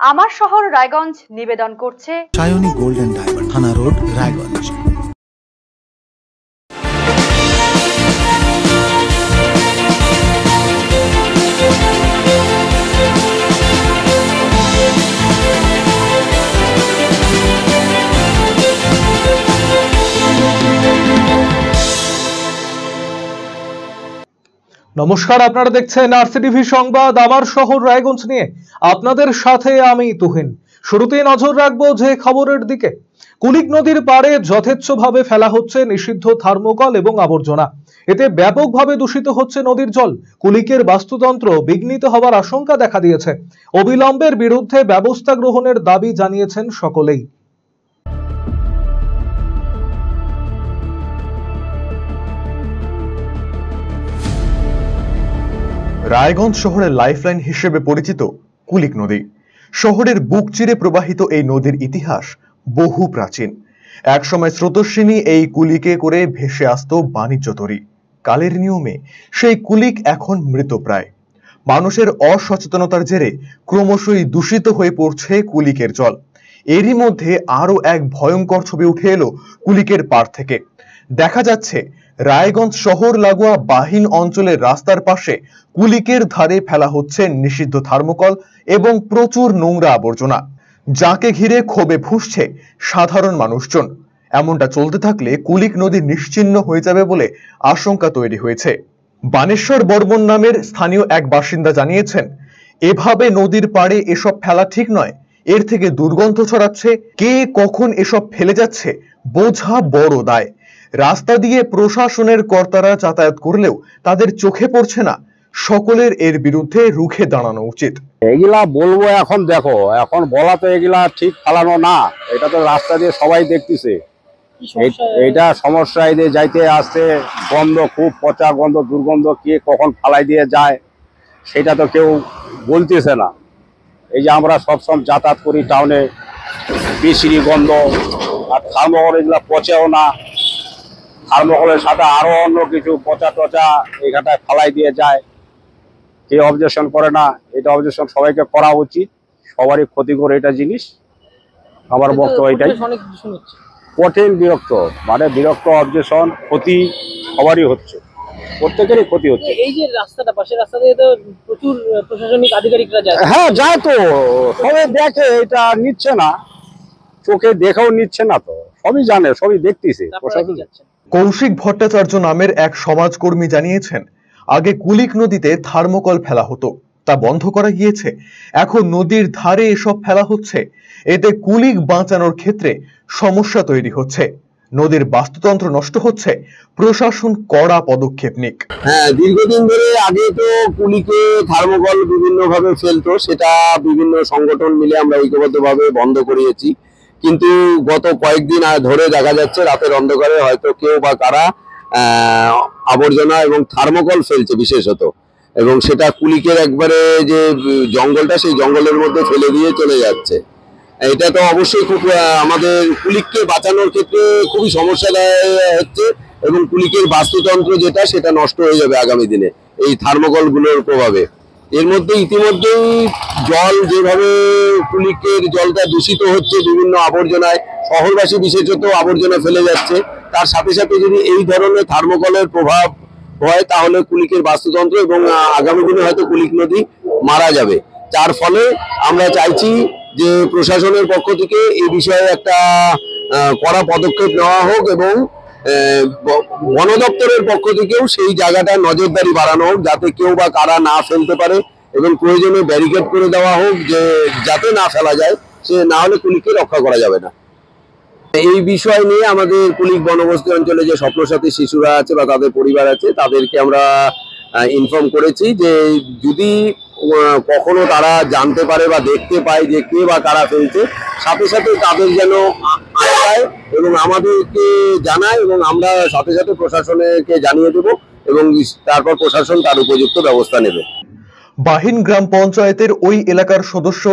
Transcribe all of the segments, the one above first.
আমার শহর রায়গঞ্জ নিবেদন করছে সায়নী গোল্ড এন্ড ডায়মন্ড, থানা রোড, রায়গঞ্জ। নমস্কার, আপনারা দেখছেন আরসিটিভি সংবাদ আমার শহর রায়গঞ্জ নিয়ে। আপনাদের সাথে আমি তুহিন। শুরুতেই নজর রাখবো যে খবরের দিকে। কুলিক নদীর পাড়ে যথেচ্ছভাবে ফেলা হচ্ছে নিষিদ্ধ থার্মোকল এবং আবর্জনা। এতে ব্যাপকভাবে দূষিত হচ্ছে নদীর জল। কুলিকের বাস্তুতন্ত্র বিঘ্নিত হওয়ার আশঙ্কা দেখা দিয়েছে। অবিলম্বের বিরুদ্ধে ব্যবস্থা গ্রহণের দাবি জানিয়েছেন সকলেই। রায়গঞ্জ শহরের লাইফলাইন হিসেবে পরিচিত কুলিক নদী। শহরের বুক চিরে প্রবাহিত এই নদীর ইতিহাস বহু প্রাচীন। একসময় স্রোতস্বিনী এই কুলিকে করে ভেসে আসত বাণিজ্য তরী। কালের নিয়মে সেই কুলিক এখন মৃতপ্রায়। মানুষের অসচেতনতার জেরে ক্রমশই দূষিত হয়ে পড়ছে কুলিকের জল। এরই মধ্যে আরো এক ভয়ঙ্কর ছবি উঠে এলো কুলিকের পাড় থেকে। দেখা যাচ্ছে রায়গঞ্জ শহর লাগোয়া বাহিন অঞ্চলের রাস্তার পাশে কুলিকের ধারে ফেলা হচ্ছে নিষিদ্ধ থার্মোকল এবং প্রচুর নোংরা আবর্জনা, যাকে ঘিরে ক্ষোভে ফুঁসছে সাধারণ মানুষজন। এমনটা চলতে থাকলে কুলিক নদী নিশ্চিহ্ন হয়ে যাবে বলে আশঙ্কা তৈরি হয়েছে। বানেশ্বর বর্মন নামের স্থানীয় এক বাসিন্দা জানিয়েছেন, এভাবে নদীর পাড়ে এসব ফেলা ঠিক নয়। এর থেকে দুর্গন্ধ ছড়াচ্ছে। কে কখন এসব ফেলে যাচ্ছে বোঝা বড় দায়। রাস্তা দিয়ে প্রশাসনের কর্তারা যাতায়াত করলেও তাদের চোখে পড়ছে না। সকলের এর বিরুদ্ধে রুখে দাঁড়ানো উচিত। এগুলা বলবো এখন, দেখো এখন বলা তো এগুলা ঠিক ফালানো না। এটা তো রাস্তা দিয়ে সবাই দেখতেছে। এইটা সমস্যা, এদের যাইতে আসতে গন্ধ, খুব পচা গন্ধ, দুর্গন্ধ, কে কখন ফালাই দিয়ে যায় সেটা তো কেউ বলতেছে না। এই যে আমরা সবসময় যাতায়াত করি টাউনে, বিশ্রী গন্ধ, আর থার্মোকল এগুলা পচেও না। থার্মোকলের সাথে আরো অন্য কিছু পচা টচা এখানটায় ফালাই দিয়ে যায়, কেউ অবজেকশন করে না। এটা অবজেকশন সবাইকে করা উচিত, সবারই ক্ষতিকর এটা জিনিস। আমার বক্তব্য এটাই। কঠিন বিরক্ত, মানে বিরক্ত, অবজেকশন, ক্ষতি সবারই হচ্ছে, প্রত্যেকেরই ক্ষতি হচ্ছে। এই যে রাস্তাটা, পাশে রাস্তা দিয়ে তো প্রচুর প্রশাসনিক আধিকারিকরা যায়। হ্যাঁ যায় তো, সবাই দেখে, এটা নিচ্ছে না, চোখে দেখেও নিচ্ছে না, তো সবই জানে, সবই দেখতেছে। কৌশিক ভট্টাচার্য নামের এক সমাজকর্মী জানিয়েছেন, আগে কুলিক নদীতে থার্মোকল ফেলা হতো, তা বন্ধ করা গিয়েছে। এখন নদীর ধারে এসব ফেলা হচ্ছে। এতে কুলিক বাঁচানোর ক্ষেত্রে সমস্যা তৈরি হচ্ছে। নদীর বাস্তুতন্ত্র নষ্ট হচ্ছে। প্রশাসন কড়া পদক্ষেপ নিক। হ্যাঁ, দীর্ঘদিন ধরে আগে তো কুলিকে থার্মোকল বিভিন্ন ভাবে ফেলতো, সেটা বিভিন্ন সংগঠন মিলে আমরা ঐক্যবদ্ধভাবে বন্ধ করিয়েছি। কিন্তু গত কয়েকদিন ধরে দেখা যাচ্ছে রাতের অন্ধকারে হয়তো কেউ বা কারা আবর্জনা এবং থার্মোকল ফেলছে বিশেষত, এবং সেটা কুলিকের একবারে যে জঙ্গলটা, সেই জঙ্গলের মধ্যে ফেলে দিয়ে চলে যাচ্ছে। এটা তো অবশ্যই খুব আমাদের কুলিককে বাঁচানোর ক্ষেত্রে খুবই সমস্যা হচ্ছে, এবং কুলিকের বাস্তুতন্ত্র যেটা, সেটা নষ্ট হয়ে যাবে আগামী দিনে এই থার্মোকল গুলোর প্রভাবে। এর মধ্যে ইতিমধ্যেই জল যেভাবে কুলিকের জলটা দূষিত হচ্ছে বিভিন্ন আবর্জনায়, শহরবাসী বিশেষত আবর্জনা ফেলে যাচ্ছে, তার সাথে সাথে যদি এই ধরনের থার্মোকলের প্রভাব হয় তাহলে কুলিকের বাস্তুতন্ত্র এবং আগামী দিনে হয়তো কুলিক নদী মারা যাবে। যার ফলে আমরা চাইছি যে প্রশাসনের পক্ষ থেকে এই বিষয়ে একটা কড়া পদক্ষেপ নেওয়া হোক, এবং বন দপ্তরের পক্ষ থেকেও সেই জায়গাটা নজরদারি বাড়ানো হোক, যাতে কেউ বা কারা না ফেলতে পারে, এবং প্রয়োজনে ব্যারিকেড করে দেওয়া হোক যে যাতে না ফেলা যায়, সে না হলে কুলিককে রক্ষা করা যাবে না। এই বিষয় নিয়ে আমাদের কুলিক বনবস্তি অঞ্চলে যে স্বপ্নসাথী শিশুরা আছে বা তাদের পরিবার আছে, তাদেরকে আমরা ইনফর্ম করেছি যে যদি কখনো তারা জানতে পারে বা দেখতে পায় যে কে বা কারা ফেলছে, সাথে সাথে তাদের যেন আটকায় এবং আমাদেরকে জানায়, এবং আমরা সাথে সাথে প্রশাসনকে জানিয়ে দেব, এবং তারপর প্রশাসন তার উপযুক্ত ব্যবস্থা নেবে। বাহিন গ্রাম পঞ্চায়েতের ওই এলাকার সদস্য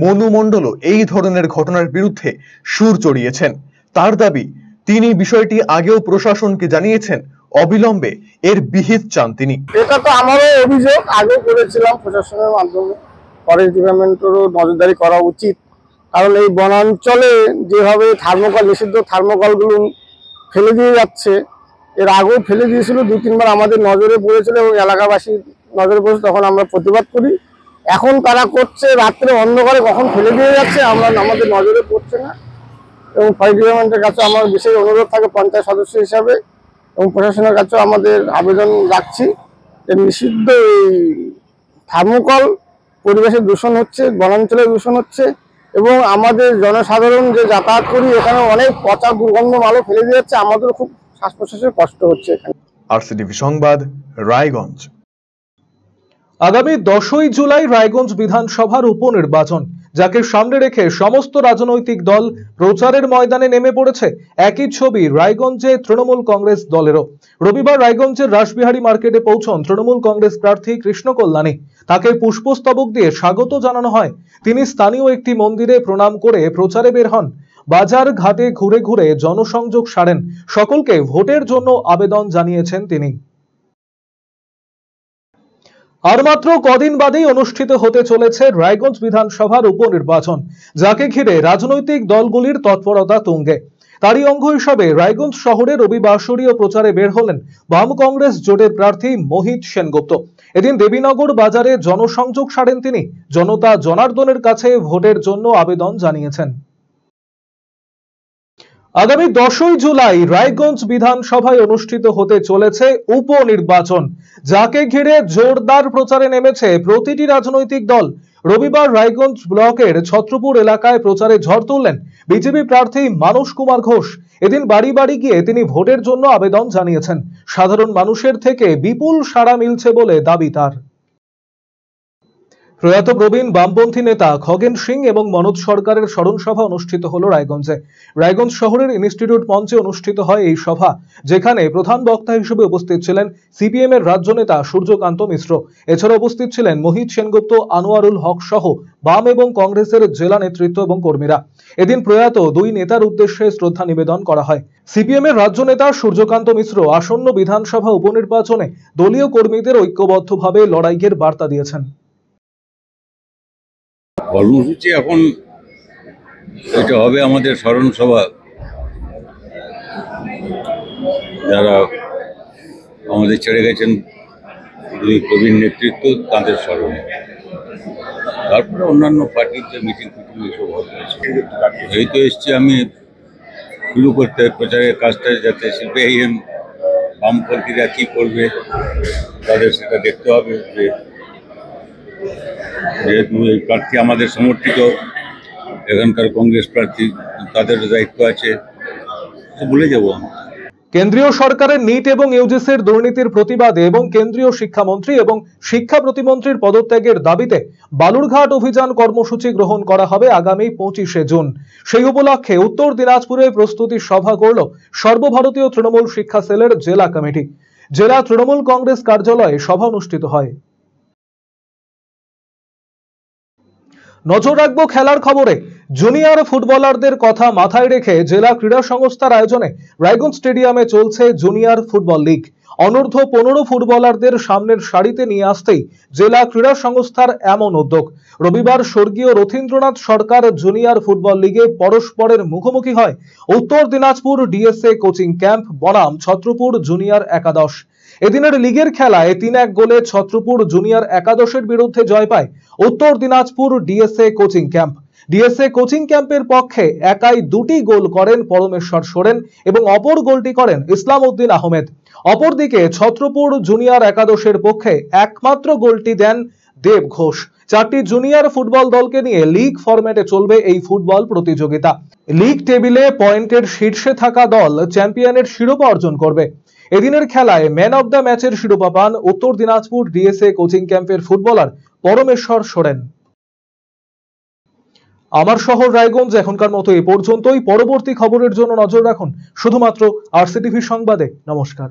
মনু মণ্ডলও এই ধরনের ঘটনার বিরুদ্ধে সুর চড়িয়েছেন। তার দাবি, তিনি বিষয়টি আগেও প্রশাসনকে জানিয়েছেন, অবিলম্বে এর বিহিত চান তিনি। এটা তো আমারও অভিযোগ, আগেও করেছিলাম প্রশাসনের মাধ্যমে, ফরেস্ট ডিপার্টমেন্টেরও নজরদারি করা উচিত। কারণ এই বনাঞ্চলে যেভাবে থার্মোকল, নিষিদ্ধ থার্মোকলগুলো ফেলে দিয়ে যাচ্ছে, এর আগেও ফেলে দিয়েছিল, 2-3 বার আমাদের নজরে পড়েছিল এবং এলাকাবাসী নজরে পড়েছে, তখন আমরা প্রতিবাদ করি। এখন তারা করছে রাত্রে অন্ধকারে কখন ফেলে দিয়ে যাচ্ছে আমাদের নজরে পড়ছে না। এবং ফরেস্ট ডিপার্টমেন্টের কাছে আমার বিশেষ অনুরোধ থাকে পঞ্চায়েত সদস্য হিসাবে, এবং প্রশাসনের কাছেও আমাদের আবেদন রাখছি যে নিষিদ্ধ এই থার্মোকল পরিবেশের দূষণ হচ্ছে, বনাঞ্চলের দূষণ হচ্ছে, এবং আমাদের জনসাধারণ যে যাতায়াত করি এখানে অনেক পচা দুর্গন্ধ মালও ফেলে দিয়ে যাচ্ছে, আমাদের খুব শ্বাস প্রশ্বাসের কষ্ট হচ্ছে এখানে। আরসিটিভি সংবাদ, রায়গঞ্জ। আগামী 10ই জুলাই রায়গঞ্জ বিধানসভার উপনির্বাচন, যাকে সামনে রেখে সমস্ত রাজনৈতিক দল প্রচারের ময়দানে নেমে পড়েছে। একই ছবি রায়গঞ্জে তৃণমূল কংগ্রেস দলেরও। রবিবার রায়গঞ্জের রাসবিহারী মার্কেটে পৌঁছন তৃণমূল কংগ্রেস প্রার্থী কৃষ্ণ কল্যাণী। তাকে পুষ্পস্তবক দিয়ে স্বাগত জানানো হয়। তিনি স্থানীয় একটি মন্দিরে প্রণাম করে প্রচারে বের হন। বাজার ঘাটে ঘুরে ঘুরে জনসংযোগ সারেন। সকলকে ভোটের জন্য আবেদন জানিয়েছেন তিনি। আর মাত্র কদিন বাদেই অনুষ্ঠিত হতে চলেছে রায়গঞ্জ বিধানসভার উপনির্বাচন, যাকে ঘিরে রাজনৈতিক দলগুলির তৎপরতা তুঙ্গে। তারই অঙ্গ হিসাবে রায়গঞ্জ শহরে রবিবাসরীয় প্রচারে বের হলেন বাম কংগ্রেস জোটের প্রার্থী মোহিত সেনগুপ্ত। এদিন দেবীনগর বাজারে জনসংযোগ সারেন তিনি। জনতা জনার্দনের কাছে ভোটের জন্য আবেদন জানিয়েছেন। আগামী 10ই জুলাই রায়গঞ্জ বিধানসভায় অনুষ্ঠিত হতে চলেছে উপনির্বাচন, যাকে ঘিরে জোরদার প্রচারে নেমেছে প্রতিটি রাজনৈতিক দল। রবিবার রায়গঞ্জ ব্লকের ছত্রপুর এলাকায় প্রচারে ঝড় তুললেন বিজেপি প্রার্থী মানস কুমার ঘোষ। এদিন বাড়ি বাড়ি গিয়ে তিনি ভোটের জন্য আবেদন জানিয়েছেন। সাধারণ মানুষের থেকে বিপুল সাড়া মিলছে বলে দাবি তার। প্রয়াত প্রবীণ বামপন্থী নেতা খগেন সিং এবং মনোজ সরকারের স্মরণ সভা অনুষ্ঠিত হল রায়গঞ্জে। রায়গঞ্জ শহরের ইনস্টিটিউট মঞ্চে অনুষ্ঠিত হয় এই সভা, যেখানে প্রধান বক্তা হিসেবে উপস্থিত ছিলেন সিপিএম এর রাজ্য নেতা সূর্যকান্ত মিশ্র। এছাড়া উপস্থিত ছিলেন মোহিত সেনগুপ্ত, আনোয়ারুল হক সহ বাম এবং কংগ্রেসের জেলা নেতৃত্ব এবং কর্মীরা। এদিন প্রয়াত দুই নেতার উদ্দেশ্যে শ্রদ্ধা নিবেদন করা হয়। সিপিএম এর রাজ্য নেতা সূর্যকান্ত মিশ্র আসন্ন বিধানসভা উপনির্বাচনে দলীয় কর্মীদের ঐক্যবদ্ধভাবে লড়াইয়ের বার্তা দিয়েছেন। কর্মসূচি এখন এটা হবে আমাদের স্মরণ সভা, যারা আমাদের ছেড়ে গেছেন দুই প্রবীণ নেতৃত্ব, তাদের স্মরণে। তারপরে অন্যান্য পার্টির যে মিটিং ফিটিং এসব হবে। এই তো এসছি আমি শুরু করতে প্রচারের কাজটা, যাতে সিপিআইএম বামপন্থীরা কী করবে তাদের সেটা দেখতে হবে। যেহেতু এই প্রার্থী আমাদের সমর্থিত, এখানকার কংগ্রেস প্রার্থী, তাদের দায়িত্ব আছে, বলে যাব। কেন্দ্রীয় সরকারের নিট এবং ইউজিসির দুর্নীতির প্রতিবাদে এবং কেন্দ্রীয় শিক্ষামন্ত্রী এবং শিক্ষা প্রতিমন্ত্রীর পদত্যাগের দাবিতে বালুরঘাট অভিযান কর্মসূচি গ্রহণ করা হবে আগামী 25শে জুন। সেই উপলক্ষে উত্তর দিনাজপুরে প্রস্তুতি সভা করল সর্বভারতীয় তৃণমূল শিক্ষা সেলের জেলা কমিটি। জেলা তৃণমূল কংগ্রেস কার্যালয়ে সভা অনুষ্ঠিত হয়। নজর রাখবো খেলার খবরে। জুনিয়র ফুটবলারদের কথা মাথায় রেখে জেলা ক্রীড়া সংস্থার আয়োজনে রায়গঞ্জ স্টেডিয়ামে চলছে জুনিয়র ফুটবল লিগ। অনূর্ধ্ব 15 ফুটবলারদের সামনের সারিতে নিয়ে আসতেই জেলা ক্রীড়া সংস্থার এমন উদ্যোগ। রবিবার স্বর্গীয় রথীন্দ্রনাথ সরকার জুনিয়র ফুটবল লিগে পরস্পরের মুখোমুখি হয় উত্তর দিনাজপুর ডিএসএ কোচিং ক্যাম্প বনাম ছত্রপুর জুনিয়র একাদশ। এদিনের লিগের খেলায় 3-1 গোলে ছত্রপুর জুনিয়র একাদশের বিরুদ্ধে জয় পায় উত্তর Dinajpur DSA coaching camp. DSA coaching ক্যাম্পের পক্ষে একাই 2টি গোল করেন পরমেশ্বর সোরেন এবং অপর গোলটি করেন ইসলাম উদ্দিন আহমেদ। অপরদিকে ছত্রপুর জুনিয়র একাদশের পক্ষে একমাত্র গোলটি দেন দেব ঘোষ। 4টি জুনিয়র ফুটবল দলকে নিয়ে লিগ ফরম্যাটে চলবে এই ফুটবল প্রতিযোগিতা। লিগ টেবিলে পয়েন্টের শীর্ষে থাকা দল চ্যাম্পিয়নের শিরোপা অর্জন করবে। এদিনের খেলায় ম্যান অব দ্য ম্যাচের শিরোপা পান উত্তর দিনাজপুর ডিএসএ কোচিং ক্যাম্পের ফুটবলার পরমেশ্বর সোরেন। আমার শহর রায়গঞ্জ এখনকার মতো এই পর্যন্তই। পরবর্তী খবরের জন্য নজর রাখুন শুধুমাত্র আরসিটিভি সংবাদে। নমস্কার।